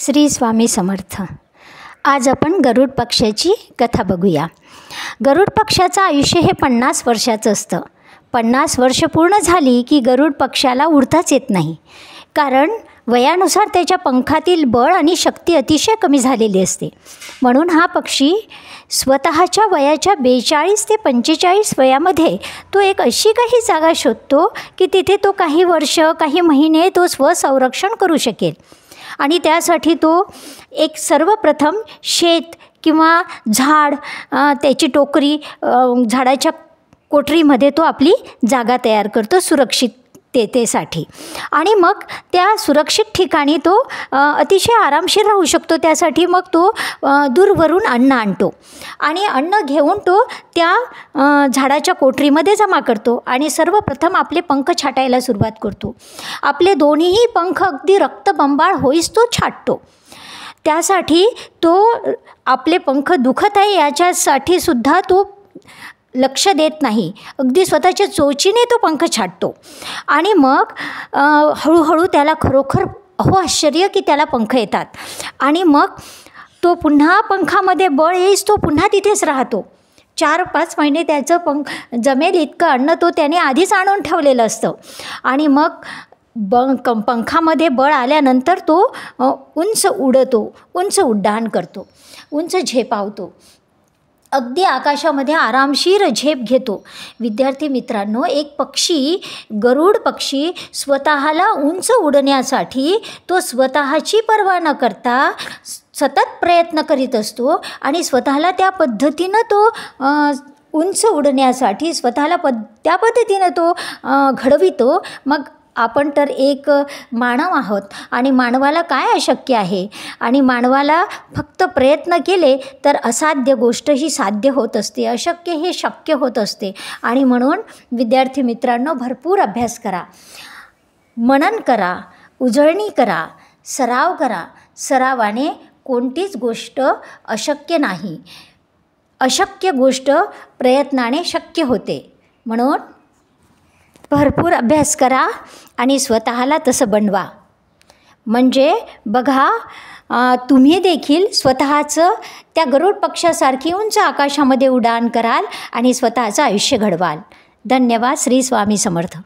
श्री स्वामी समर्थ। आज आपण गरुड पक्षाची कथा बघूया। गरुड पक्षाचं आयुष्य हे 50 वर्षाचं असतं। 50 वर्ष पूर्ण झाली की गरुड पक्षाला उडताच येत नाही, कारण वयानुसार त्याच्या पंखातील बळ आणि शक्ती अतिशय कमी झालेली असते। म्हणून हा पक्षी स्वतःच्या वयाच्या 42 ते 45 वयामध्ये तो एक अशी काही जागा शोधतो की तिथे तो काही वर्ष काही महिने तो स्वसंरक्षण करू शकेल। आणि त्यासाठी तो एक सर्वप्रथम शेत किंवा झाड, त्याची टोकरी, झाडाच्या कोठरीमध्ये तो आपली जागा तयार करतो सुरक्षिततेसाठी। आणि मग त्या सुरक्षित ठिकाणी तो अतिशय आरामशीर राहू शकतो। त्यासाठी मग तो दूरवरून अन्न आणतो आणि अन्न घेऊन तो त्या झाडाच्या कोठरीमध्ये जमा करतो आणि सर्वप्रथम आपले पंख छाटायला सुरुवात करतो। आपले दोन्हीही पंख अगदी रक्तबंबाळ होईस तो छाटतो। त्यासाठी तो आपले पंख दुखत आहे याच्यासाठी सुद्धा तो लक्ष देत नाही, अगदी स्वतःच्या चोचीने तो पंख छाटतो। आणि मग हळूहळू त्याला खरोखर आश्चर्य की त्याला पंख येतात। आणि मग तो पुन्हा पंखामध्ये बळ येईस तो पुन्हा तिथेच राहतो। 4-5 महिने त्याचं जमेल इतकं अन्न तो त्याने आधीच आणून ठेवलेलं असतं। आणि मग पंखामध्ये बळ आल्यानंतर तो उंच उडतो, उंच उड्डाण करतो, उंच झेपावतो, अगदी आकाशामध्ये आरामशीर झेप घेतो। विद्यार्थी मित्रांनो, एक पक्षी, गरुड पक्षी स्वतःला उंच उडण्यासाठी तो स्वतःची पर्वा न करता सतत प्रयत्न करीत असतो आणि स्वतःला त्या पद्धतीनं तो उंच उडण्यासाठी स्वतःला त्या पद्धतीनं तो घडवितो। मग आपण तर एक मानव आहोत आणि मानवाला काय अशक्य आहे, आणि मानवाला फक्त प्रयत्न केले तर असाध्य गोष्ट ही साध्य होत असते, अशक्य हे शक्य होत असते। आणि म्हणून विद्यार्थी मित्रांनो, भरपूर अभ्यास करा, मनन करा, उजळणी करा, सराव करा। सरावाने कोणतीच गोष्ट अशक्य नाही, अशक्य गोष्ट प्रयत्नाने शक्य होते। म्हणून भरपूर अभ्यास करा आणि स्वतःला तसं बनवा। म्हणजे बघा, तुम्ही देखील स्वतःचं त्या गरुड पक्षासारखी उंच आकाशामध्ये उड्डाण कराल आणि स्वतःचं आयुष्य घडवाल। धन्यवाद। श्री स्वामी समर्थ।